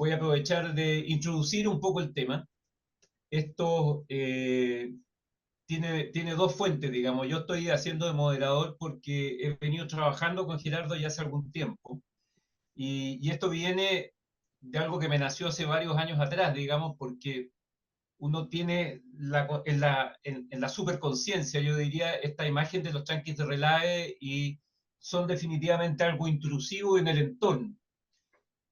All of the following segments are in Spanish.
voy a aprovechar de introducir un poco el tema. Esto tiene dos fuentes, digamos. Yo estoy haciendo de moderador porque he venido trabajando con Gerardo ya hace algún tiempo. Y esto viene de algo que me nació hace varios años atrás, digamos, porque uno tiene en la superconciencia, yo diría, esta imagen de los tanques de Relave y son definitivamente algo intrusivo en el entorno.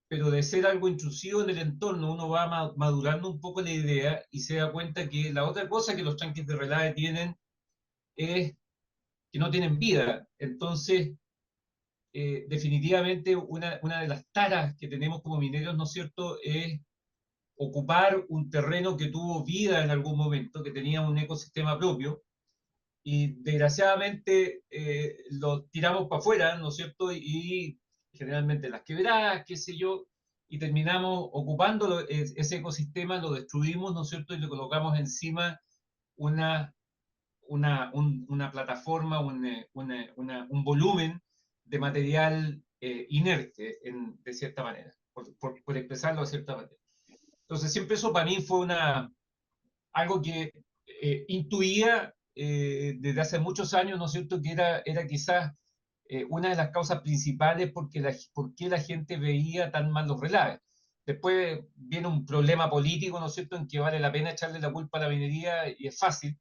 Pero de ser algo intrusivo en el entorno, uno va madurando un poco la idea y se da cuenta que la otra cosa que los tanques de Relave tienen es que no tienen vida. Entonces, definitivamente una de las taras que tenemos como mineros, ¿no es cierto?, es ocupar un terreno que tuvo vida en algún momento, que tenía un ecosistema propio, y desgraciadamente lo tiramos para afuera, ¿no es cierto? Y generalmente las quebradas, qué sé yo, y terminamos ocupando ese ecosistema, lo destruimos, ¿no es cierto? Y le colocamos encima una, una plataforma, un volumen de material inerte, de cierta manera, por expresarlo de cierta manera. Entonces, siempre eso para mí fue algo que intuía desde hace muchos años, ¿no es cierto?, que era quizás una de las causas principales por qué la gente veía tan mal los relaves. Después viene un problema político, ¿no es cierto?, en que vale la pena echarle la culpa a la minería y es fácil,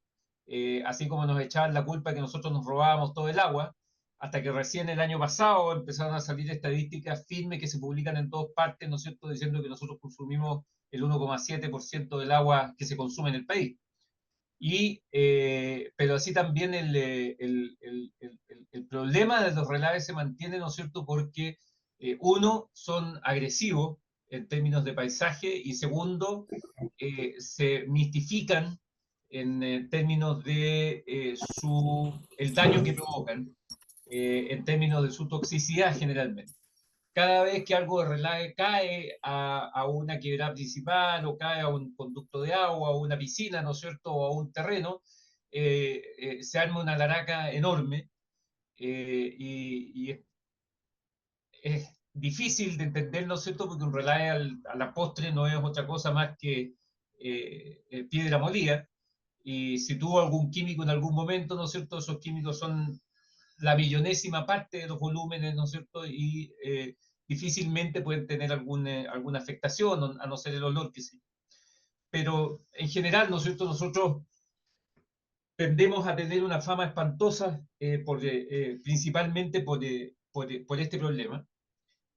así como nos echaban la culpa que nosotros nos robábamos todo el agua, hasta que recién el año pasado empezaron a salir estadísticas firmes que se publican en todas partes, ¿no es cierto?, diciendo que nosotros consumimos el 1,7% del agua que se consume en el país. Pero así también el problema de los relaves se mantiene, ¿no es cierto?, porque uno, son agresivos en términos de paisaje y segundo, se mistifican en términos de el daño que provocan, en términos de su toxicidad generalmente. Cada vez que algo de relave cae a una quebrada principal o cae a un conducto de agua o una piscina, ¿no es cierto?, o a un terreno, se arma una laraca enorme y es difícil de entender, ¿no es cierto?, porque un relave a la postre no es otra cosa más que piedra molida, y si tuvo algún químico en algún momento, ¿no es cierto?, esos químicos son la millonésima parte de los volúmenes, ¿no es cierto?, y difícilmente pueden tener alguna afectación, a no ser el olor que sí. Pero en general, ¿no es cierto?, nosotros tendemos a tener una fama espantosa principalmente por este problema.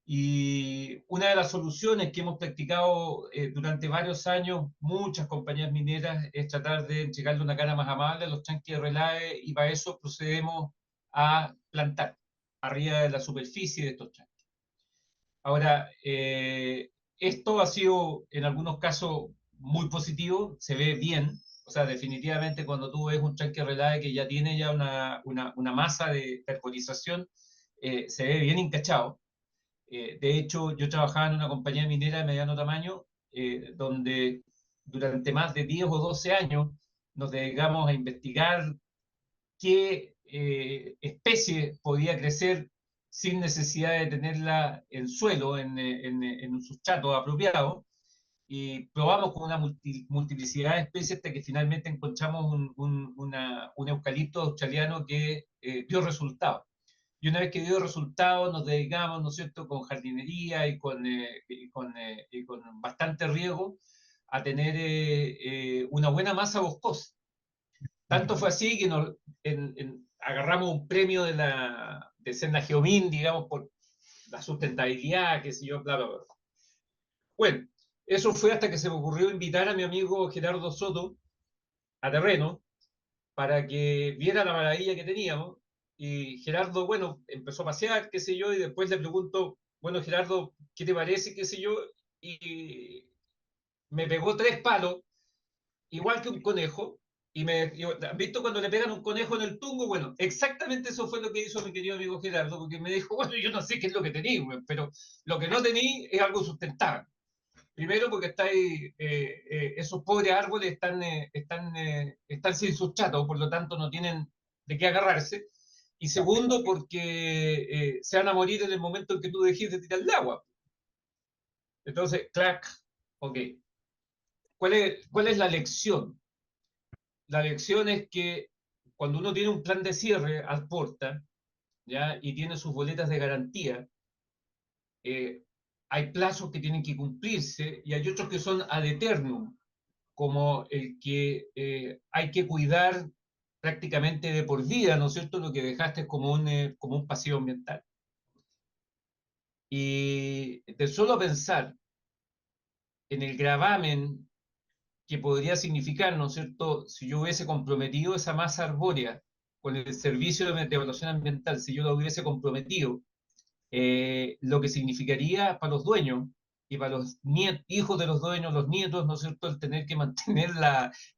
Y una de las soluciones que hemos practicado durante varios años, muchas compañías mineras, es tratar de entregarle una cara más amable a los tanques de relave y para eso procedemos a plantar arriba de la superficie de estos tanques. Ahora, esto ha sido en algunos casos muy positivo, se ve bien, o sea, definitivamente cuando tú ves un tanque de relave que ya tiene ya una masa de carbonización, se ve bien encachado. De hecho, yo trabajaba en una compañía minera de mediano tamaño, donde durante más de 10 o 12 años nos dedicamos a investigar qué especie podía crecer sin necesidad de tenerla en suelo, en un sustrato apropiado, y probamos con una multiplicidad de especies hasta que finalmente encontramos un eucalipto australiano que dio resultados. Y una vez que dio resultados, nos dedicamos, ¿no es cierto?, con jardinería y con bastante riego, a tener una buena masa boscosa. Tanto fue así que agarramos un premio de Senda Geomin, digamos, por la sustentabilidad, qué sé yo, bla, bla, bla. Bueno, eso fue hasta que se me ocurrió invitar a mi amigo Gerardo Soto a terreno para que viera la maravilla que teníamos. Y Gerardo, bueno, empezó a pasear, qué sé yo, y después le pregunto, bueno, Gerardo, ¿qué te parece, qué sé yo? Y me pegó 3 palos, igual que un conejo, ¿han visto cuando le pegan un conejo en el tungo? Bueno, exactamente eso fue lo que hizo mi querido amigo Gerardo, porque me dijo, bueno, yo no sé qué es lo que tení, pero lo que no tení es algo sustentable. Primero porque esos pobres árboles están sin sustrato, por lo tanto no tienen de qué agarrarse. Y segundo porque se van a morir en el momento en que tú dejes de tirar el agua. Entonces, clac, ok. Cuál es la lección? La lección es que cuando uno tiene un plan de cierre al porta, ¿ya? Y tiene sus boletas de garantía, eh, hay plazos que tienen que cumplirse y hay otros que son ad eternum, como el que hay que cuidar prácticamente de por vida, ¿no es cierto?, lo que dejaste como un pasivo ambiental. Y de solo pensar en el gravamen que podría significar, ¿no es cierto?, si yo hubiese comprometido esa masa arbórea con el servicio de evaluación ambiental, si yo lo hubiese comprometido, lo que significaría para los dueños y para los hijos de los dueños, los nietos, ¿no es cierto?, el tener que mantener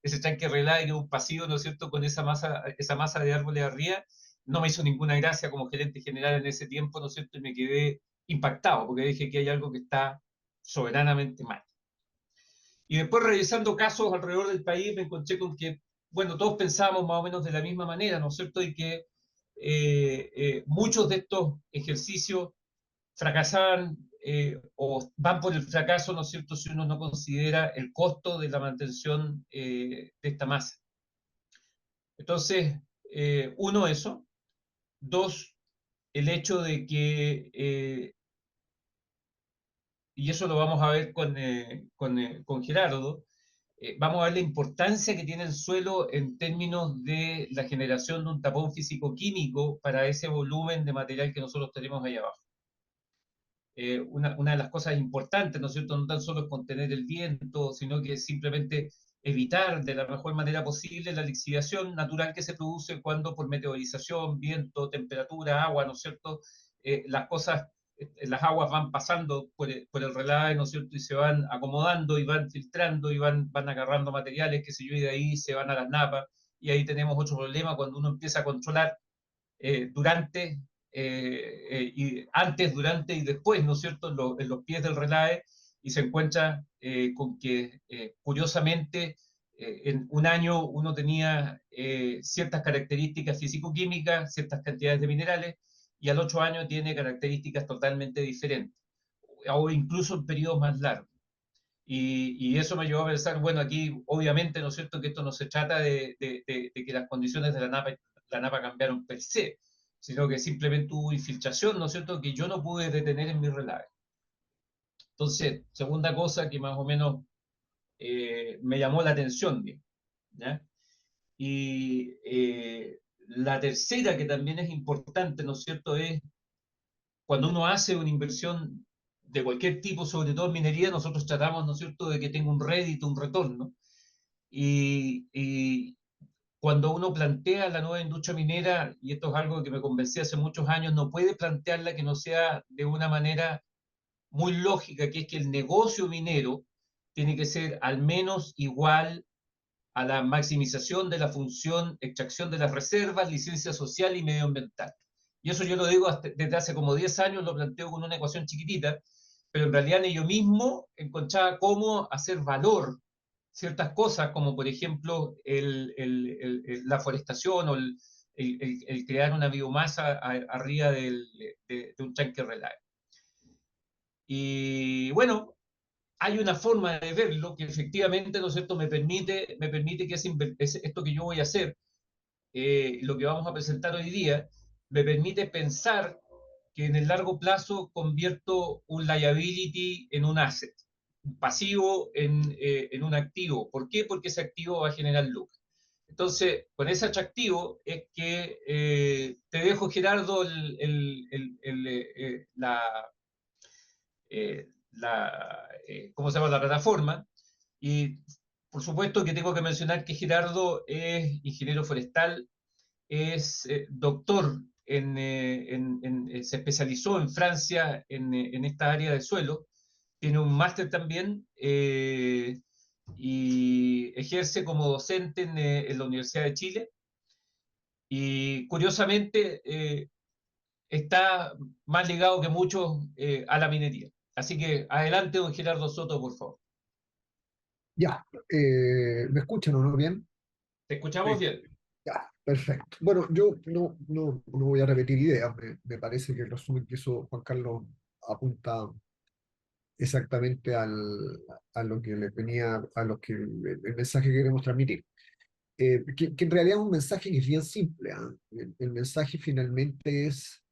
ese tanque relay, un pasivo, ¿no es cierto?, con esa masa de árboles arriba, no me hizo ninguna gracia como gerente general en ese tiempo, ¿no es cierto?, y me quedé impactado, porque dije que hay algo que está soberanamente mal. Y después revisando casos alrededor del país me encontré con que, bueno, todos pensábamos más o menos de la misma manera, ¿no es cierto? Y que muchos de estos ejercicios fracasaban o van por el fracaso, ¿no es cierto?, si uno no considera el costo de la mantención de esta masa. Entonces, uno, eso. Dos, el hecho de que, y eso lo vamos a ver con Gerardo, vamos a ver la importancia que tiene el suelo en términos de la generación de un tapón físico-químico para ese volumen de material que nosotros tenemos ahí abajo. Una de las cosas importantes, ¿no es cierto?, no tan solo es contener el viento, sino que simplemente evitar de la mejor manera posible la lixiviación natural que se produce cuando por meteorización, viento, temperatura, agua, ¿no es cierto?, las aguas van pasando por el relave, ¿no es cierto?, y se van acomodando y van filtrando y van agarrando materiales, qué sé yo, y de ahí se van a las napas, y ahí tenemos otro problema cuando uno empieza a controlar durante, y antes, durante y después, ¿no es cierto?, en los pies del relave, y se encuentra con que, curiosamente, en un año uno tenía ciertas características físico-químicas, ciertas cantidades de minerales, y al otro año tiene características totalmente diferentes, o incluso en periodos más largos. Y eso me llevó a pensar, bueno, aquí obviamente, ¿no es cierto?, que esto no se trata de que las condiciones de la napa cambiaron per se, sino que simplemente hubo infiltración, ¿no es cierto?, que yo no pude detener en mi relave. Entonces, segunda cosa que más o menos me llamó la atención, ¿ya? Y la tercera, que también es importante, ¿no es cierto?, es cuando uno hace una inversión de cualquier tipo, sobre todo en minería, nosotros tratamos, ¿no es cierto?, de que tenga un rédito, un retorno. Y cuando uno plantea la nueva industria minera, y esto es algo que me convencí hace muchos años, no puede plantearla que no sea de una manera muy lógica, que es que el negocio minero tiene que ser al menos igual a la maximización de la función, extracción de las reservas, licencia social y medioambiental. Y eso yo lo digo desde hace como 10 años, lo planteo con una ecuación chiquitita, pero en realidad ni yo mismo encontraba cómo hacer valor ciertas cosas, como por ejemplo la forestación o el crear una biomasa arriba de un tanque relay. Y bueno, hay una forma de verlo que efectivamente, ¿no es cierto?, me permite que esto que yo voy a hacer, lo que vamos a presentar hoy día, me permite pensar que en el largo plazo convierto un liability en un asset, un pasivo en un activo. ¿Por qué? Porque ese activo va a generar lucro. Entonces, con ese atractivo es que te dejo, Gerardo, ¿cómo se llama?, la plataforma. Y por supuesto que tengo que mencionar que Gerardo es ingeniero forestal, es doctor se especializó en Francia en esta área de suelo, tiene un máster también y ejerce como docente en la Universidad de Chile. Y curiosamente está más ligado que muchos a la minería. Así que adelante, don Gerardo Soto, por favor. Ya, ¿me escuchan o no bien? Te escuchamos Sí. bien. Ya, perfecto. Bueno, yo no voy a repetir ideas, me parece que el resumen que hizo Juan Carlos apunta exactamente a lo que les venía, a lo que el mensaje que queremos transmitir. Que en realidad es un mensaje que es bien simple, ¿ah? El mensaje finalmente es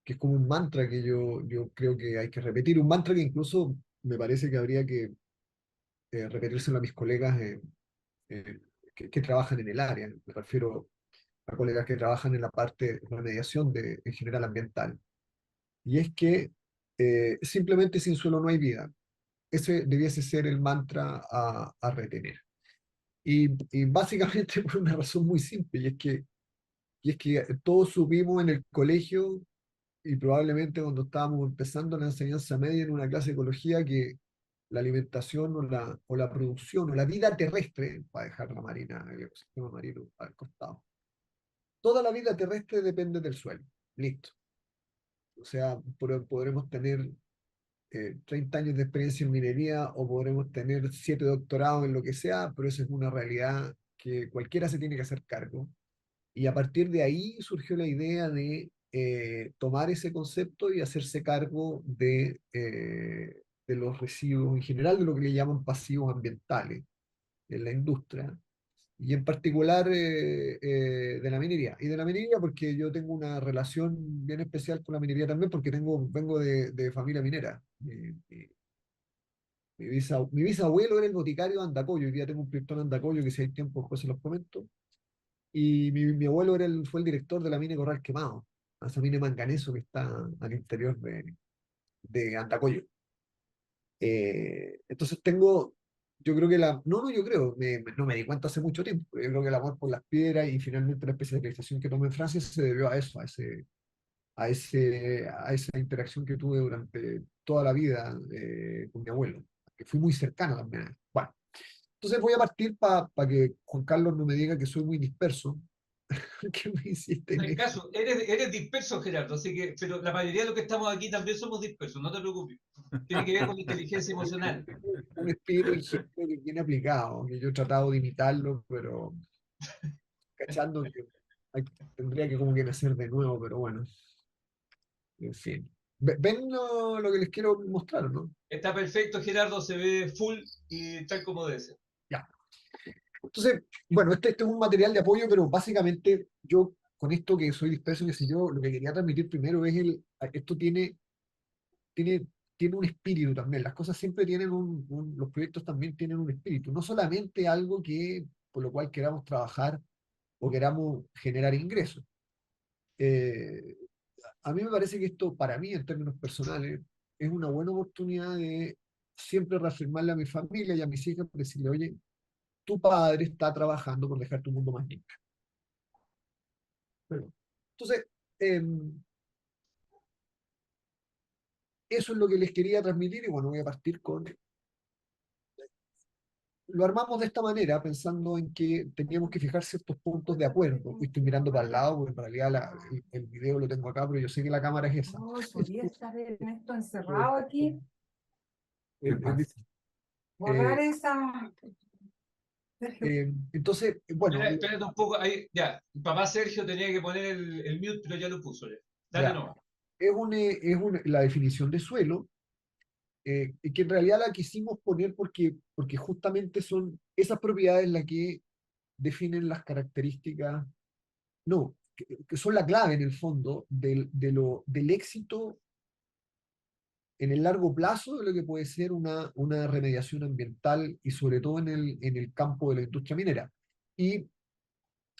que es como un mantra que yo creo que hay que repetir, un mantra que incluso me parece que habría que repetírselo a mis colegas eh, que trabajan en el área. Me refiero a colegas que trabajan en la parte de remediación en general ambiental. Y es que simplemente sin suelo no hay vida. Ese debiese ser el mantra a retener. Y básicamente por una razón muy simple, y es que todos supimos en el colegio y probablemente cuando estábamos empezando la enseñanza media en una clase de ecología que la alimentación o la producción o la vida terrestre, para dejar la marina, el ecosistema marino al costado, toda la vida terrestre depende del suelo. Listo. O sea, podremos tener 30 años de experiencia en minería o podremos tener 7 doctorados en lo que sea, pero eso es una realidad que cualquiera se tiene que hacer cargo. Y a partir de ahí surgió la idea de tomar ese concepto y hacerse cargo de los residuos en general, de lo que le llaman pasivos ambientales en la industria, y en particular de la minería. Y de la minería porque yo tengo una relación bien especial con la minería también, porque vengo de familia minera. Mi bisabuelo era el boticario de Andacollo, hoy día tengo un proyecto en Andacollo que si hay tiempo después se los comento. Y mi abuelo fue el director de la mina de Corral Quemado, esa mina de manganeso que está al interior de Andacollo. Entonces yo creo que no, yo creo, no me di cuenta hace mucho tiempo, pero yo creo que el amor por las piedras y finalmente la especialización que tomé en Francia se debió a eso, a esa interacción que tuve durante toda la vida con mi abuelo, que fui muy cercano también a él. Bueno, entonces voy a partir para que Juan Carlos no me diga que soy muy disperso, que me insiste No en hay eso. caso, eres disperso, Gerardo, así que, pero la mayoría de los que estamos aquí también somos dispersos, no te preocupes. Tiene que ver con la inteligencia emocional. Un espíritu ingenuo que viene aplicado, que yo he tratado de imitarlo, pero cachando que tendría que como que nacer de nuevo, pero bueno, en fin. ¿Ven lo que les quiero mostrar, no? Está perfecto, Gerardo, se ve full y tal como debe ser. Ya. Entonces, bueno, este es un material de apoyo, pero básicamente yo con esto que soy disperso, qué sé yo, lo que quería transmitir primero es esto tiene, tiene un espíritu también. Las cosas siempre tienen los proyectos también tienen un espíritu, no solamente algo por lo cual queramos trabajar o queramos generar ingresos. Eh, a mí me parece que esto, para mí, en términos personales, es una buena oportunidad de siempre reafirmarle a mi familia y a mis hijas, decirle, oye, tu padre está trabajando por dejar tu mundo más limpio. Bueno, entonces, eh, eso es lo que les quería transmitir y bueno, voy a partir con. Lo armamos de esta manera, pensando en que teníamos que fijar ciertos puntos de acuerdo. Estoy mirando para el lado, porque en realidad el video lo tengo acá, pero yo sé que la cámara es esa. No, podía estar en esto Eh, encerrado aquí. eh, Borrar eh, esa. Sergio. entonces, bueno, Espérate un poco, ahí, ya. Papá Sergio tenía que poner el mute, pero ya lo puso. Ya. Dale ya, nomás. la definición de suelo, que en realidad la quisimos poner porque justamente son esas propiedades las que definen las características, no, que son la clave en el fondo del éxito en el largo plazo de lo que puede ser una remediación ambiental y sobre todo en el campo de la industria minera. Y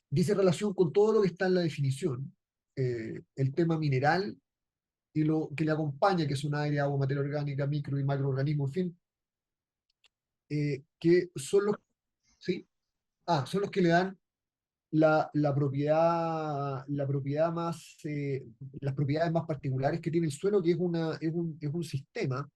dice relación con todo lo que está en la definición, el tema mineral y lo que le acompaña, que son aire, agua, materia orgánica, micro y macroorganismos, en fin, que son ¿sí? Son los que le dan la propiedad más, las propiedades más particulares que tiene el suelo, que es un sistema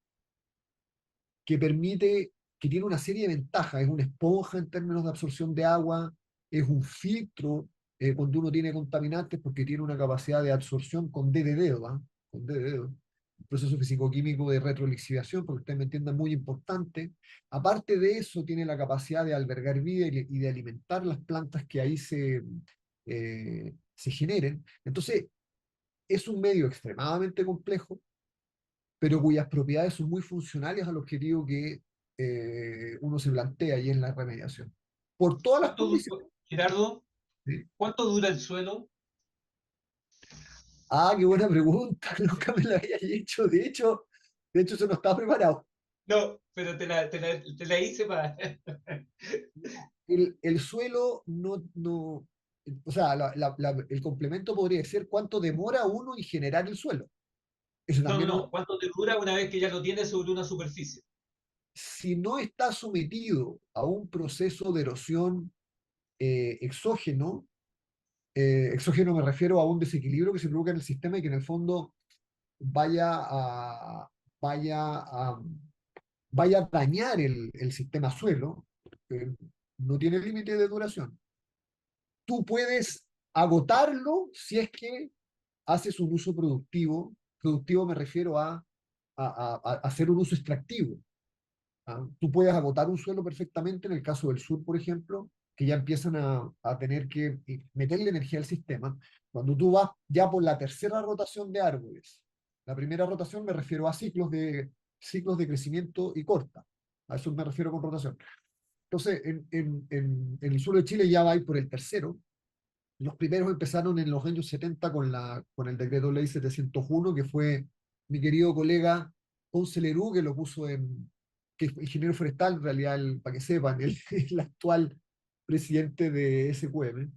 que permite, que tiene una serie de ventajas. Es una esponja en términos de absorción de agua, es un filtro cuando uno tiene contaminantes, porque tiene una capacidad de absorción con D de dedo, ¿va? Con D de dedo. Un proceso físico-químico de retrolixiviación, porque ustedes me entiendan, muy importante. Aparte de eso, tiene la capacidad de albergar vida y de alimentar las plantas que ahí se generen. Entonces, es un medio extremadamente complejo, pero cuyas propiedades son muy funcionales al objetivo que uno se plantea y es la remediación. Por todas las condiciones. Gerardo, ¿Sí? ¿cuánto dura el suelo? Ah, qué buena pregunta, nunca me la había hecho. De hecho, eso no estaba preparado. No, pero te la hice para... El suelo no, o sea, el complemento podría ser cuánto demora uno en generar el suelo. Eso No, no, también, no. ¿Cuánto te dura una vez que ya lo tienes sobre una superficie? si no está sometido a un proceso de erosión exógeno, exógeno me refiero a un desequilibrio que se provoca en el sistema y que en el fondo vaya a, vaya a, vaya a dañar el sistema suelo, eh, no tiene límite de duración. Tú puedes agotarlo si es que haces un uso productivo. Productivo me refiero a hacer un uso extractivo. ¿Ah? Tú puedes agotar un suelo perfectamente, en el caso del sur, por ejemplo, que ya empiezan a tener que meterle energía al sistema. Cuando tú vas ya por la tercera rotación de árboles, la primera rotación me refiero a ciclos de crecimiento y corta. A eso me refiero con rotación. Entonces, en el sur de Chile ya va a ir por el tercero. Los primeros empezaron en los años 70 con el decreto ley 701, que fue mi querido colega Ponce Lerú, que lo puso que es ingeniero forestal, en realidad, para que sepan, el actual presidente de SQM.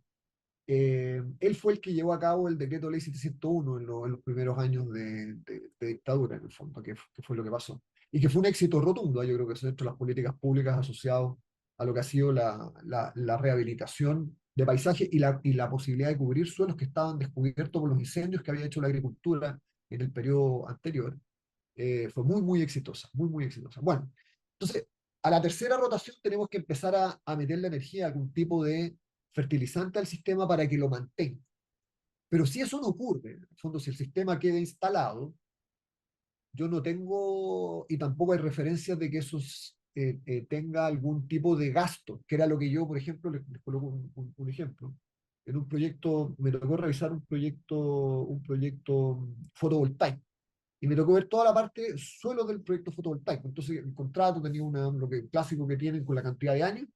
Él fue el que llevó a cabo el decreto ley 701 en los primeros años de dictadura, en el fondo, que fue lo que pasó. Y que fue un éxito rotundo, yo creo que son dentro de las políticas públicas asociadas a lo que ha sido la rehabilitación de paisaje y la posibilidad de cubrir suelos que estaban descubiertos por los incendios que había hecho la agricultura en el periodo anterior. Fue muy, muy exitosa, muy, muy exitosa. Bueno, entonces, a la tercera rotación tenemos que empezar a meter la energía, algún tipo de fertilizante al sistema para que lo mantenga. Pero si eso no ocurre, en el fondo, si el sistema queda instalado, yo no tengo, y tampoco hay referencias de que eso tenga algún tipo de gasto, que era lo que yo, por ejemplo, les coloco un ejemplo. En un proyecto, me tocó revisar un proyecto fotovoltaico y me tocó ver toda la parte suelo del proyecto fotovoltaico. Entonces, el contrato tenía lo que clásico que tienen con la cantidad de años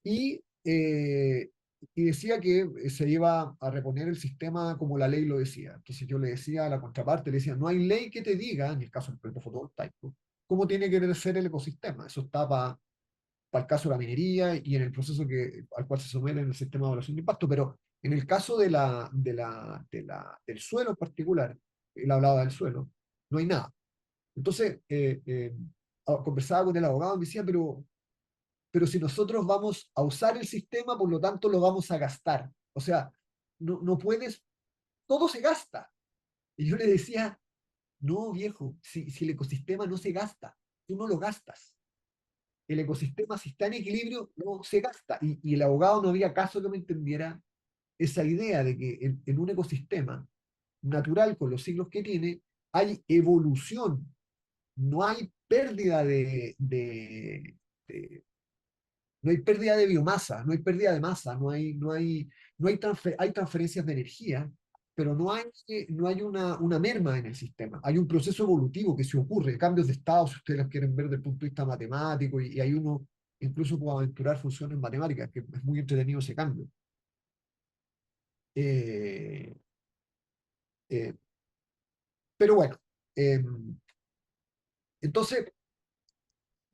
y, y decía que se iba a reponer el sistema como la ley lo decía. Entonces yo le decía a la contraparte, le decía, no hay ley que te diga, en el caso del proyecto fotovoltaico, cómo tiene que ser el ecosistema. Eso está para el caso de la minería y en el proceso al cual se somete en el sistema de evaluación de impacto, pero en el caso del suelo en particular, él hablaba del suelo, no hay nada. Entonces, conversaba con el abogado y me decía, pero si nosotros vamos a usar el sistema, por lo tanto lo vamos a gastar. O sea, no puedes, todo se gasta. Y yo le decía, no, viejo, si el ecosistema no se gasta, tú no lo gastas. El ecosistema, si está en equilibrio, no se gasta. Y el abogado no había caso que me entendiera esa idea de que en un ecosistema natural, con los ciclos que tiene, hay evolución, no hay pérdida de no hay pérdida de biomasa, no hay pérdida de masa, hay transferencias de energía, pero no hay una merma en el sistema. Hay un proceso evolutivo que se ocurre, cambios de estado, si ustedes los quieren ver desde el punto de vista matemático, y hay uno incluso puede aventurar funciones matemáticas, que es muy entretenido ese cambio. Eh, eh, pero bueno, eh, entonces,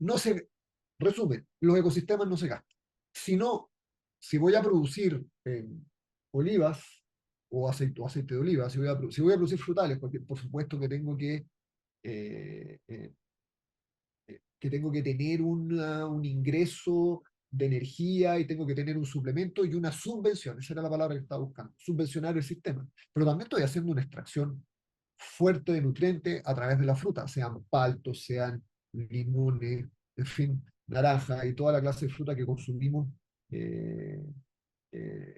no se, resumen, los ecosistemas no se gastan. Si no, si voy a producir olivas o aceite de oliva, si voy a producir frutales, porque por supuesto eh, eh, que tengo que tener un ingreso de energía y tengo que tener un suplemento y una subvención, esa era la palabra que estaba buscando, subvencionar el sistema. Pero también estoy haciendo una extracción fuerte de nutrientes a través de la fruta, sean paltos, sean limones, en fin, naranja y toda la clase de fruta que consumimos eh,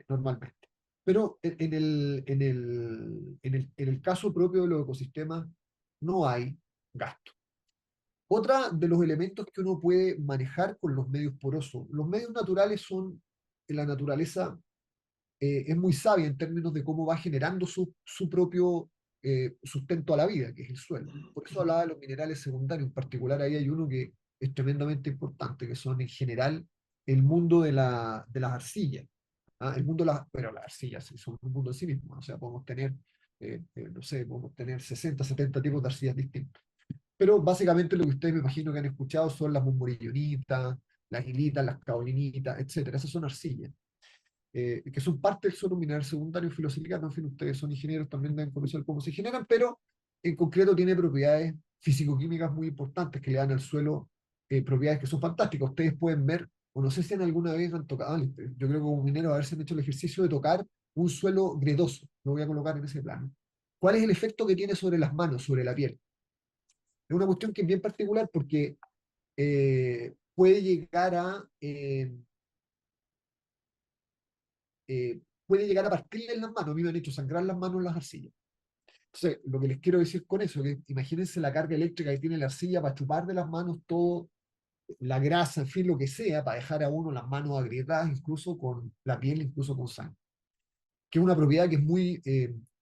normalmente. Pero en el caso propio de los ecosistemas no hay gasto. Otra de los elementos que uno puede manejar con los medios porosos. Los medios naturales son, en la naturaleza, es muy sabia en términos de cómo va generando su propio sustento a la vida, que es el suelo. Por eso hablaba de los minerales secundarios, en particular ahí hay uno que es tremendamente importante, que son en general el mundo de las arcillas. ¿Ah? El mundo de las, pero las arcillas sí, son un mundo en sí mismo, o sea, podemos tener, no sé, podemos tener 60, 70 tipos de arcillas distintos. Pero básicamente lo que ustedes me imagino que han escuchado son las murmurillonitas, las hilitas, las caolinitas, etcétera. Esas son arcillas, que son parte del suelo mineral secundario filosilicano. En fin, ustedes son ingenieros, también deben conocer cómo se generan, pero en concreto tiene propiedades físico-químicas muy importantes que le dan al suelo propiedades que son fantásticas. Ustedes pueden ver, o no sé si en alguna vez han tocado, yo creo que como mineros haberse hecho el ejercicio de tocar un suelo gredoso, lo voy a colocar en ese plano. ¿Cuál es el efecto que tiene sobre las manos, sobre la piel? Es una cuestión que es bien particular porque puede llegar a partirle las manos. A mí me han hecho sangrar las manos las arcillas. Entonces, lo que les quiero decir con eso, que imagínense la carga eléctrica que tiene la arcilla para chupar de las manos todo, la grasa, en fin, lo que sea, para dejar a uno las manos agrietadas, incluso con la piel, incluso con sangre. Que es una propiedad que es muy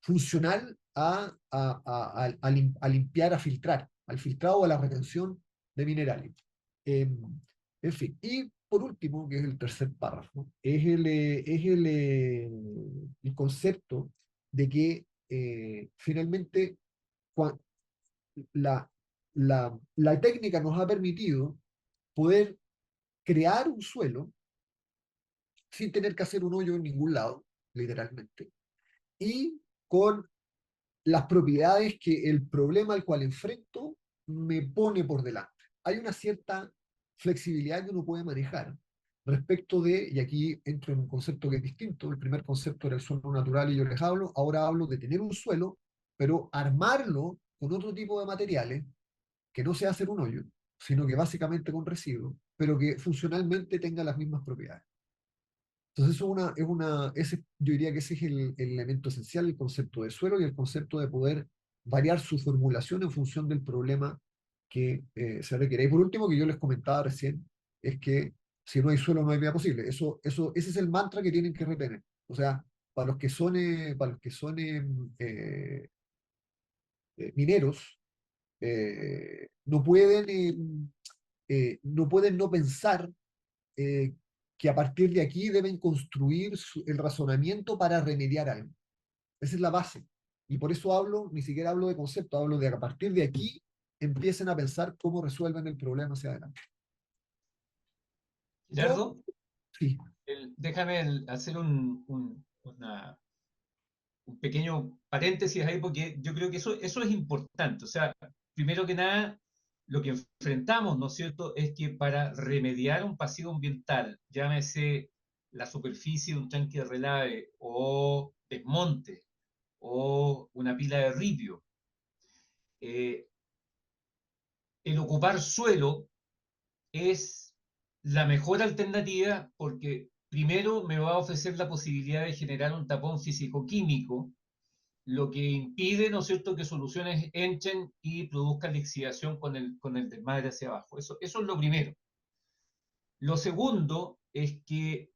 funcional a limpiar, a filtrar, al filtrado o a la retención de minerales. Eh, en fin, y por último, que es el tercer párrafo, el concepto de que finalmente cua- la, la técnica nos ha permitido poder crear un suelo sin tener que hacer un hoyo en ningún lado, literalmente, y con las propiedades que el problema al cual enfrento me pone por delante. Hay una cierta flexibilidad que uno puede manejar respecto de, y aquí entro en un concepto que es distinto, el primer concepto era el suelo natural y yo les hablo, ahora hablo de tener un suelo, pero armarlo con otro tipo de materiales, que no sea hacer un hoyo, sino que básicamente con residuos, pero que funcionalmente tenga las mismas propiedades. Entonces, yo diría que ese es el elemento esencial, el concepto de suelo y el concepto de poder variar su formulación en función del problema que se requiere. Y por último, que yo les comentaba recién, es que si no hay suelo no hay vida posible. Ese es el mantra que tienen que retener. O sea, para los que son mineros, no pueden no pensar eh, que a partir de aquí deben construir el razonamiento para remediar algo. Esa es la base. Y por eso hablo, ni siquiera hablo de concepto, hablo de que a partir de aquí empiecen a pensar cómo resuelven el problema hacia adelante. Yo, Gerardo, sí, déjame hacer un pequeño paréntesis ahí, porque yo creo que eso es importante. O sea, primero que nada, lo que enfrentamos, ¿no es cierto?, es que para remediar un pasivo ambiental, llámese la superficie de un tanque de relave o desmonte o una pila de ripio, eh, el ocupar suelo es la mejor alternativa porque primero me va a ofrecer la posibilidad de generar un tapón físico-químico, lo que impide, ¿no es cierto?, que soluciones entren y produzcan lixiviación con el desmadre hacia abajo. Eso es lo primero. Lo segundo es que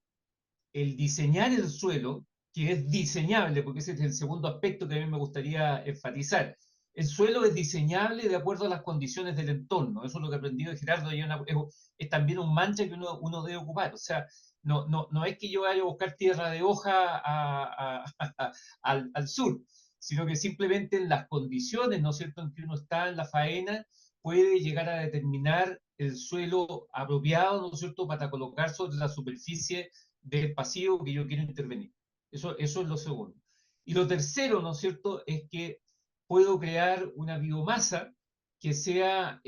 el diseñar el suelo, que es diseñable, porque ese es el segundo aspecto que a mí me gustaría enfatizar. El suelo es diseñable de acuerdo a las condiciones del entorno. Eso es lo que he aprendido de Gerardo, y es también un mancha que uno debe ocupar. O sea, no es que yo vaya a buscar tierra de hoja al sur, sino que simplemente en las condiciones, ¿no es cierto?, en que uno está en la faena, puede llegar a determinar el suelo apropiado, ¿no es cierto?, para colocar sobre la superficie del pasivo que yo quiero intervenir. Eso es lo segundo. Y lo tercero, ¿no es cierto?, es que puedo crear una biomasa que sea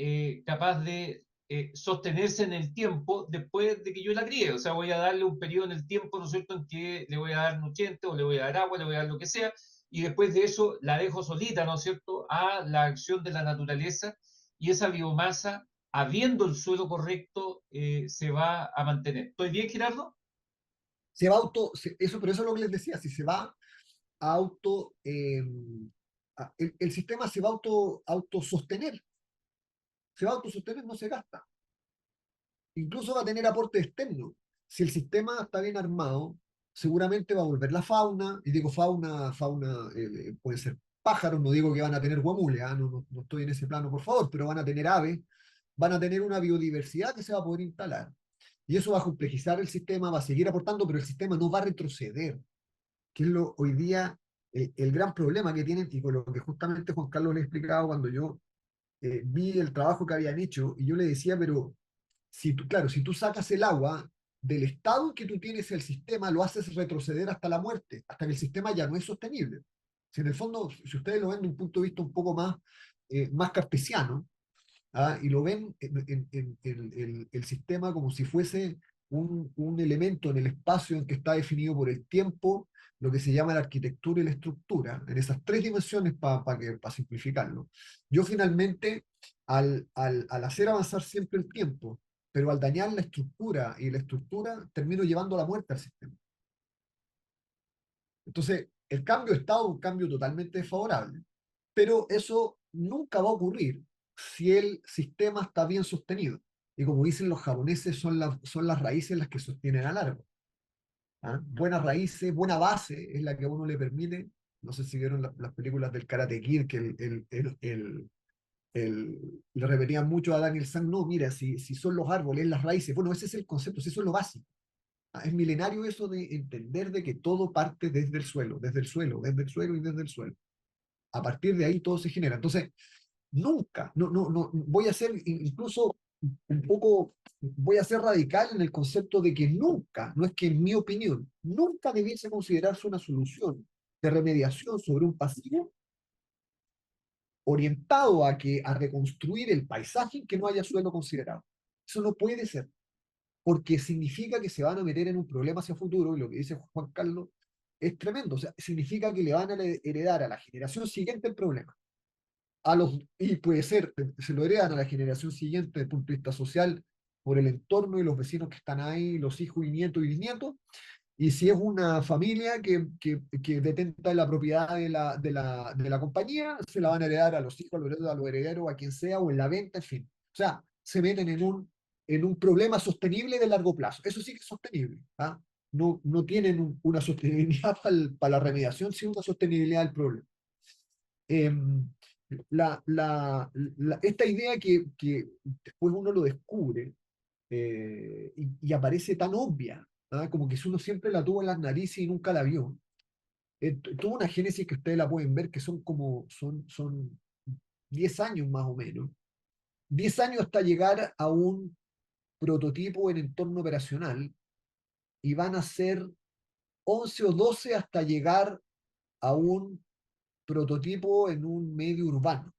capaz de sostenerse en el tiempo después de que yo la críe. O sea, voy a darle un periodo en el tiempo, ¿no es cierto?, en que le voy a dar nutrientes o le voy a dar agua, le voy a dar lo que sea, y después de eso la dejo solita, ¿no es cierto?, a la acción de la naturaleza, y esa biomasa, habiendo el suelo correcto, se va a mantener. ¿Estoy bien, Gerardo? pero eso es lo que les decía, si se va a el sistema se va a autosostener, no se gasta. Incluso va a tener aporte externo. Si el sistema está bien armado, seguramente va a volver la fauna, y digo fauna, puede ser pájaros, no digo que van a tener guamules, no estoy en ese plano, por favor, pero van a tener aves, van a tener una biodiversidad que se va a poder instalar. Y eso va a complejizar el sistema, va a seguir aportando, pero el sistema no va a retroceder, que es hoy día el gran problema que tienen, y con lo que justamente Juan Carlos le explicaba cuando yo vi el trabajo que habían hecho, y yo le decía, pero claro, si tú sacas el agua del estado que tú tienes el sistema, lo haces retroceder hasta la muerte, hasta que el sistema ya no es sostenible. Si en el fondo, si ustedes lo ven de un punto de vista un poco más cartesiano, y lo ven el sistema como si fuese un elemento en el espacio en que está definido por el tiempo, lo que se llama la arquitectura y la estructura, en esas tres dimensiones para simplificarlo. Yo finalmente, al hacer avanzar siempre el tiempo, pero al dañar la estructura y la estructura, termino llevando a la muerte al sistema. Entonces, el cambio de estado es un cambio totalmente desfavorable, pero eso nunca va a ocurrir si el sistema está bien sostenido. Y como dicen los japoneses, son las raíces las que sostienen al árbol. ¿Ah? Buenas raíces, buena base es la que a uno le permite. No sé si vieron las películas del Karate Kid, que le repetían mucho a Daniel San, no, mira, si son los árboles, las raíces. Bueno, ese es el concepto, eso es lo básico. Es milenario eso de entender de que todo parte desde el suelo, desde el suelo, desde el suelo y desde el suelo. A partir de ahí todo se genera. Entonces, nunca, no, voy a ser incluso un poco, voy a ser radical en el concepto de que nunca, no es que en mi opinión, nunca debiese considerarse una solución de remediación sobre un pasivo orientado a reconstruir el paisaje en que no haya suelo considerado. Eso no puede ser, porque significa que se van a meter en un problema hacia futuro, y lo que dice Juan Carlos es tremendo, o sea, significa que le van a heredar a la generación siguiente el problema. Y puede ser, se lo heredan a la generación siguiente desde el punto de vista social, por el entorno y los vecinos que están ahí, los hijos y nietos y bisnietos, y si es una familia que detenta la propiedad de la compañía, se la van a heredar a los hijos, a los herederos, a quien sea, o en la venta, en fin. O sea, se meten en un problema sostenible de largo plazo. Eso sí que es sostenible. ¿Ah? No tienen una sostenibilidad para la remediación, sino una sostenibilidad del problema. Esta idea que después uno lo descubre y aparece tan obvia, ¿ah? Como que si uno siempre la tuvo en las narices y nunca la vio. Tuvo una génesis que ustedes la pueden ver, que son 10 años más o menos. 10 años hasta llegar a un prototipo en entorno operacional, y van a ser 11 o 12 hasta llegar a un prototipo en un medio urbano.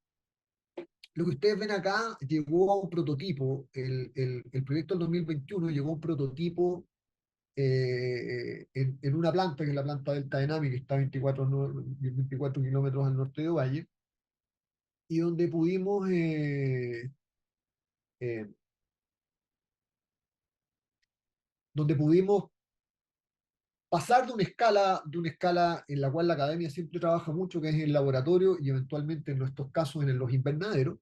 Lo que ustedes ven acá llegó a un prototipo, el proyecto del 2021 llegó a un prototipo en una planta, que es la planta Delta Dynamics, que está a 24 kilómetros al norte de Valle, y donde pudimos eh, pasar de una escala en la cual la academia siempre trabaja mucho, que es el laboratorio y eventualmente en nuestros casos en los invernaderos,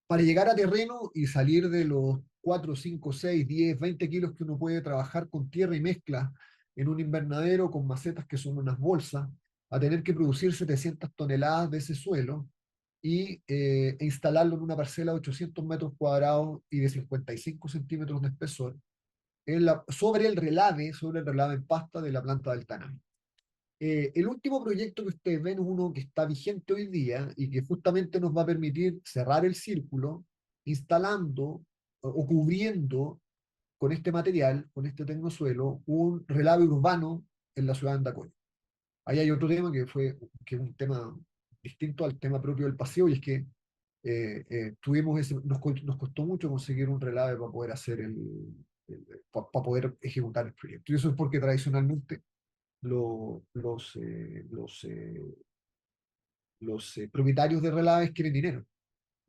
para llegar a terreno y salir de los 4, 5, 6, 10, 20 kilos que uno puede trabajar con tierra y mezcla en un invernadero con macetas que son unas bolsas, a tener que producir 700 toneladas de ese suelo e instalarlo en una parcela de 800 metros cuadrados y de 55 centímetros de espesor sobre el relave en pasta de la planta del Tanami. El último proyecto que ustedes ven es uno que está vigente hoy día y que justamente nos va a permitir cerrar el círculo instalando o cubriendo con este material, con este tecnosuelo, un relave urbano en la ciudad de Andacoya. Ahí hay otro tema que es un tema distinto al tema propio del paseo, y es que nos costó mucho conseguir un relave para poder para poder ejecutar el proyecto. Y eso es porque tradicionalmente los propietarios de relaves quieren dinero.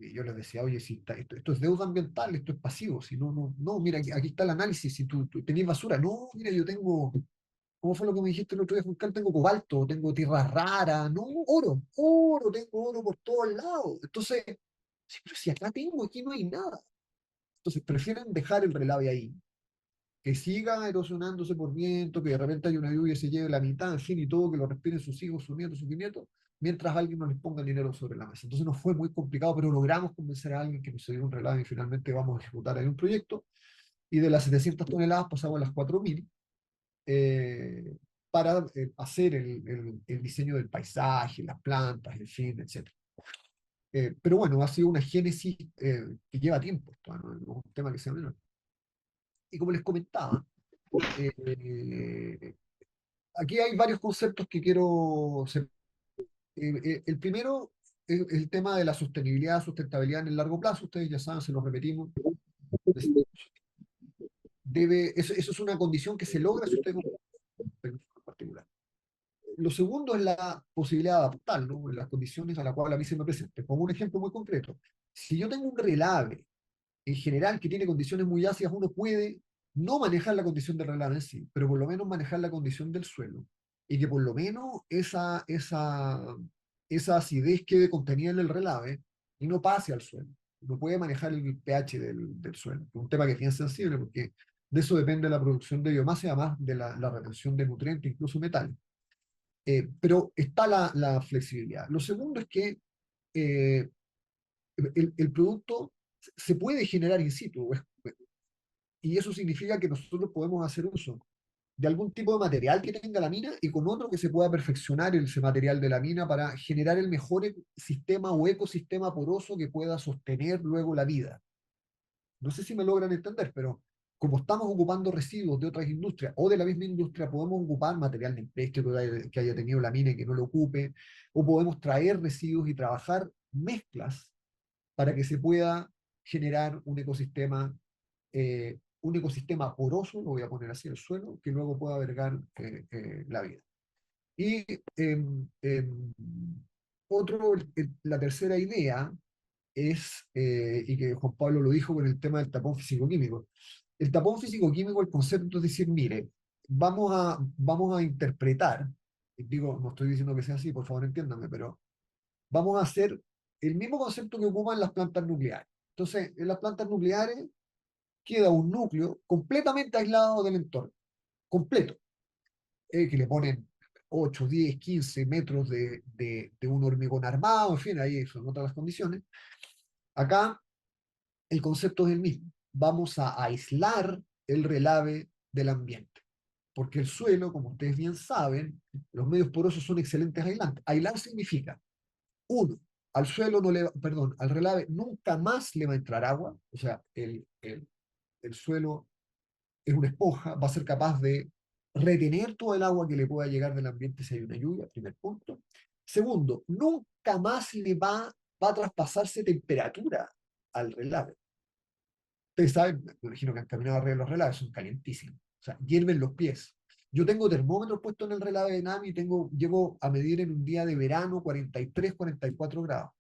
Y yo les decía, oye, si esto es deuda ambiental, esto es pasivo, si no, mira, aquí está el análisis, si tú tenés basura, no, mira, yo tengo, ¿cómo fue lo que me dijiste el otro día, Juncal? Tengo cobalto, tengo tierra rara, no, tengo oro por todos lados. Entonces, sí, pero si acá tengo, aquí no hay nada. Entonces, prefieren dejar el relave ahí, que siga erosionándose por viento, que de repente haya una lluvia y se lleve la mitad, en fin, y todo, que lo respiren sus hijos, sus nietos, sus bisnietos, mientras alguien no les ponga el dinero sobre la mesa. Entonces no fue muy complicado, pero logramos convencer a alguien que nos diera un relave y finalmente vamos a ejecutar ahí un proyecto y de las 700 toneladas pasamos a las 4.000 eh, para hacer el diseño del paisaje, las plantas, el fin, etc. Pero bueno, ha sido una génesis que lleva tiempo, esto, ¿no? No es un tema que sea menor. Y como les comentaba, eh, aquí hay varios conceptos que quiero. El primero es el tema de la sostenibilidad, sustentabilidad en el largo plazo. Ustedes ya saben, se los repetimos. Eso es una condición que se logra si usted compra un tecnológico en particular. Lo segundo es la posibilidad de adaptar, ¿no?, en las condiciones a las cuales a mí se me presente. Como un ejemplo muy concreto, si yo tengo un relave en general que tiene condiciones muy ácidas, uno puede no manejar la condición del relave en sí, pero por lo menos manejar la condición del suelo y que por lo menos esa acidez quede contenida en el relave y no pase al suelo. Uno puede manejar el pH del suelo, un tema que es bien sensible porque de eso depende la producción de biomasa y además de la retención de nutrientes, incluso metales. Pero está la flexibilidad. Lo segundo es que eh, el producto se puede generar in situ, y eso significa que nosotros podemos hacer uso de algún tipo de material que tenga la mina y con otro que se pueda perfeccionar ese material de la mina para generar el mejor sistema o ecosistema poroso que pueda sostener luego la vida. No sé si me logran entender, pero como estamos ocupando residuos de otras industrias o de la misma industria, podemos ocupar material de empréstito que haya tenido la mina y que no lo ocupe, o podemos traer residuos y trabajar mezclas para que se pueda generar un ecosistema poroso, lo voy a poner así, el suelo, que luego pueda albergar la vida. Y la tercera idea es, y que Juan Pablo lo dijo con el tema del tapón físico-químico. El tapón físico-químico, el concepto es decir, mire, vamos a interpretar, y digo, no estoy diciendo que sea así, por favor entiéndame, pero vamos a hacer el mismo concepto que ocupan las plantas nucleares. Entonces, en las plantas nucleares queda un núcleo completamente aislado del entorno, completo, que le ponen 8, 10, 15 metros de un hormigón armado, en fin, ahí son otras las condiciones. Acá el concepto es el mismo. Vamos a aislar el relave del ambiente, porque el suelo, como ustedes bien saben, los medios porosos son excelentes aislantes. Aislar significa, uno, al suelo no le, perdón, al relave nunca más le va a entrar agua, o sea, el suelo es una esponja, va a ser capaz de retener todo el agua que le pueda llegar del ambiente si hay una lluvia, primer punto. Segundo, nunca más va a traspasarse temperatura al relave. Ustedes saben, me imagino que han caminado arriba de los relaves, son calientísimos, o sea, hierven los pies. Yo tengo termómetros puestos en el relave de NAMI y llego a medir en un día de verano 43, 44 grados.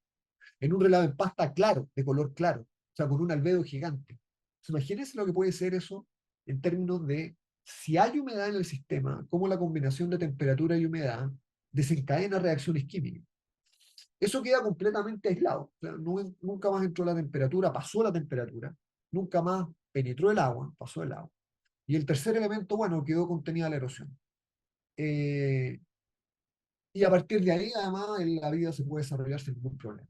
En un relave en pasta claro, de color claro, o sea, con un albedo gigante. Imagínense lo que puede ser eso en términos de si hay humedad en el sistema, cómo la combinación de temperatura y humedad desencadena reacciones químicas. Eso queda completamente aislado. O sea, nunca más entró la temperatura, pasó la temperatura, nunca más penetró el agua, pasó el agua. Y el tercer elemento, bueno, quedó contenida la erosión. Eh, y a partir de ahí, además, la vida se puede desarrollar sin ningún problema.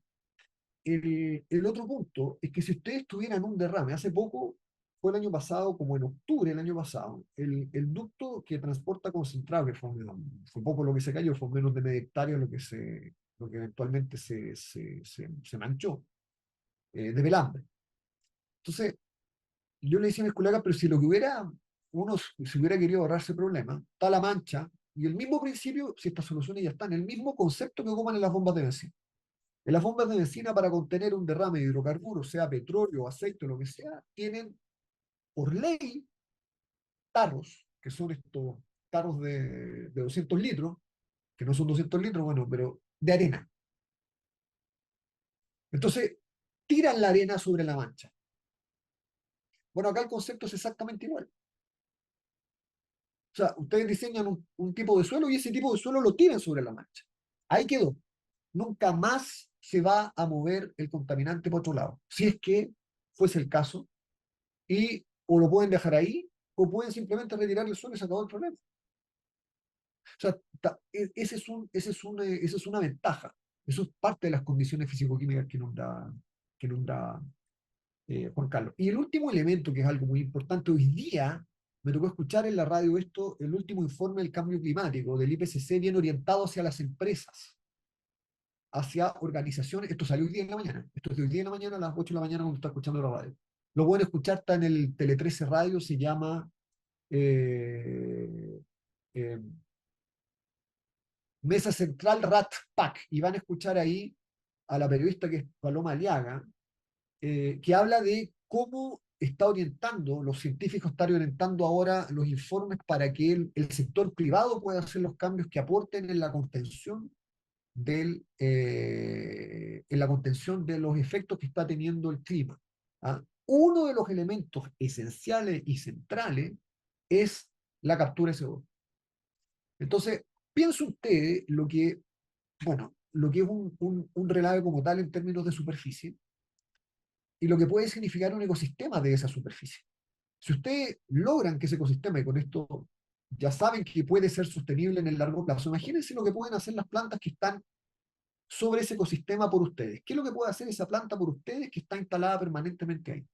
El otro punto es que si ustedes tuvieran un derrame, hace poco, fue el año pasado, como en octubre del año pasado, el ducto que transporta concentrado, que fue poco lo que se cayó, fue menos de media hectárea lo que eventualmente se manchó de pelambre. Entonces, yo le decía a mis colegas, pero si lo que si hubiera querido ahorrarse problema, está la mancha, y el mismo principio, si estas soluciones ya están, el mismo concepto que ocupan en las bombas de bencina. En las bombas de bencina, para contener un derrame de hidrocarburos, sea petróleo, aceite o lo que sea, tienen por ley tarros, que son estos tarros de 200 litros, que no son 200 litros, bueno, pero de arena. Entonces, tiran la arena sobre la mancha. Bueno, acá el concepto es exactamente igual. O sea, ustedes diseñan un tipo de suelo y ese tipo de suelo lo tiran sobre la mancha. Ahí quedó. Nunca más se va a mover el contaminante por otro lado. Si es que fuese el caso, y o lo pueden dejar ahí, o pueden simplemente retirar el suelo y se acabó el problema. O sea, esa es una ventaja. Eso es parte de las condiciones físico-químicas que nos da Juan Carlos. Y el último elemento, que es algo muy importante, hoy día me tocó escuchar en la radio esto, el último informe del cambio climático del IPCC viene orientado hacia las empresas, hacia organizaciones. Esto salió hoy día en la mañana. Esto es de hoy día en la mañana, a las 8 de la mañana, cuando está escuchando la radio. Lo pueden escuchar, está en el Tele 13 Radio, se llama eh, eh, Mesa Central Rat Pack, y van a escuchar ahí a la periodista que es Paloma Aliaga, que habla de cómo está orientando, los científicos están orientando ahora los informes para que el sector privado pueda hacer los cambios que aporten en la contención en la contención de los efectos que está teniendo el clima. ¿Ah? Uno de los elementos esenciales y centrales es la captura de CO2. Entonces, piensa usted bueno, lo que es un relave como tal en términos de superficie y lo que puede significar un ecosistema de esa superficie. Si ustedes logran que ese ecosistema, y con esto ya saben que puede ser sostenible en el largo plazo, imagínense lo que pueden hacer las plantas que están sobre ese ecosistema por ustedes. ¿Qué es lo que puede hacer esa planta por ustedes que está instalada permanentemente ahí?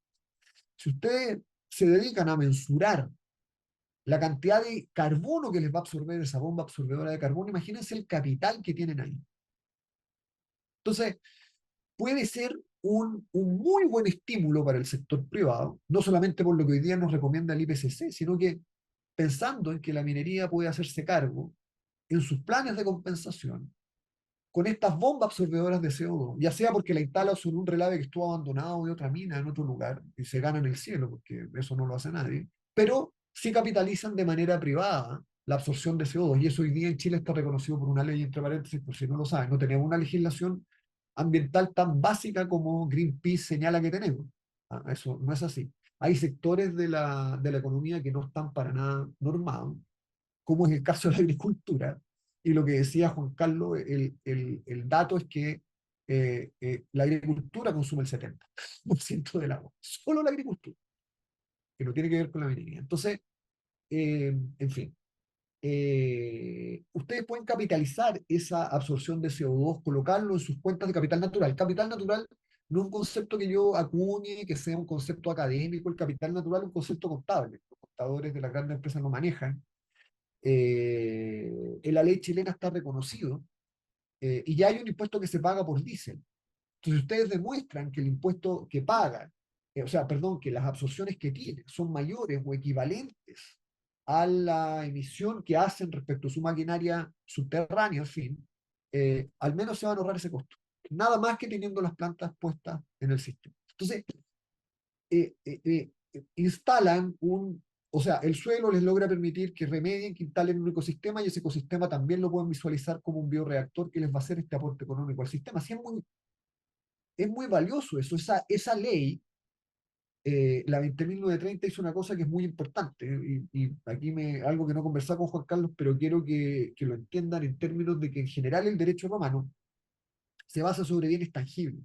Si ustedes se dedican a mensurar la cantidad de carbono que les va a absorber esa bomba absorbedora de carbono, imagínense el capital que tienen ahí. Entonces, puede ser un muy buen estímulo para el sector privado, no solamente por lo que hoy día nos recomienda el IPCC, sino que pensando en que la minería puede hacerse cargo en sus planes de compensación con estas bombas absorbedoras de CO2, ya sea porque la instala sobre un relave que estuvo abandonado de otra mina en otro lugar y se gana en el cielo, porque eso no lo hace nadie, pero sí capitalizan de manera privada la absorción de CO2, y eso hoy día en Chile está reconocido por una ley, entre paréntesis, por si no lo saben, no tenemos una legislación ambiental tan básica como Greenpeace señala que tenemos. Eso no es así. Hay sectores de la economía que no están para nada normados, como es el caso de la agricultura. Y lo que decía Juan Carlos, el dato es que la agricultura consume el 70% del agua. Solo la agricultura, que no tiene que ver con la minería. Entonces, en fin, ustedes pueden capitalizar esa absorción de CO2, colocarlo en sus cuentas de capital natural. Capital natural no es un concepto que yo acuñe, que sea un concepto académico. El capital natural es un concepto contable. Los contadores de las grandes empresas lo manejan. En la ley chilena está reconocido, y ya hay un impuesto que se paga por diésel. Entonces ustedes demuestran que el impuesto que pagan, o sea, perdón, que las absorciones que tienen son mayores o equivalentes a la emisión que hacen respecto a su maquinaria subterránea, en fin, al menos se van a ahorrar ese costo. Nada más que teniendo las plantas puestas en el sistema. Entonces, instalan o sea, el suelo les logra permitir que remedien, que instalen un ecosistema, y ese ecosistema también lo pueden visualizar como un bioreactor que les va a hacer este aporte económico al sistema. Así es muy valioso eso. Esa ley, la 20.930, hizo una cosa que es muy importante, y aquí algo que no conversaba con Juan Carlos, pero quiero que lo entiendan en términos de que en general el derecho romano se basa sobre bienes tangibles.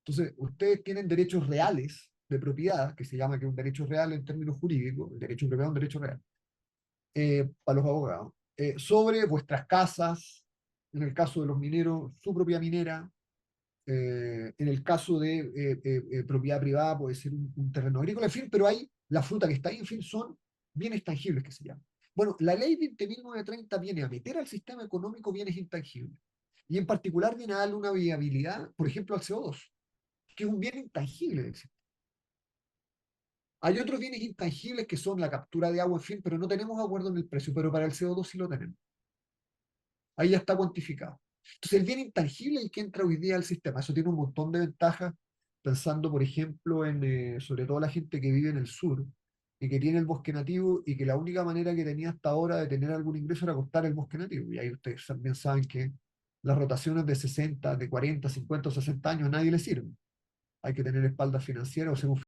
Entonces, ustedes tienen derechos reales de propiedad, que se llama que es un derecho real en términos jurídicos, el derecho de propiedad es un derecho real, para los abogados, sobre vuestras casas, en el caso de los mineros, su propia minera, en el caso de propiedad privada puede ser un terreno agrícola, en fin, pero hay la fruta que está ahí, en fin, son bienes tangibles que se llaman. Bueno, la ley 20.930 viene a meter al sistema económico bienes intangibles, y en particular viene a darle una viabilidad, por ejemplo, al CO2, que es un bien intangible del sistema. Hay otros bienes intangibles que son la captura de agua, en fin, pero no tenemos acuerdo en el precio, pero para el CO2 sí lo tenemos. Ahí ya está cuantificado. Entonces, el bien intangible es el que entra hoy día al sistema. Eso tiene un montón de ventajas, pensando, por ejemplo, sobre todo la gente que vive en el sur y que tiene el bosque nativo, y que la única manera que tenía hasta ahora de tener algún ingreso era cortar el bosque nativo. Y ahí ustedes también saben que las rotaciones de 60, de 40, 50 o 60 años a nadie le sirven. Hay que tener espaldas financieras o ser un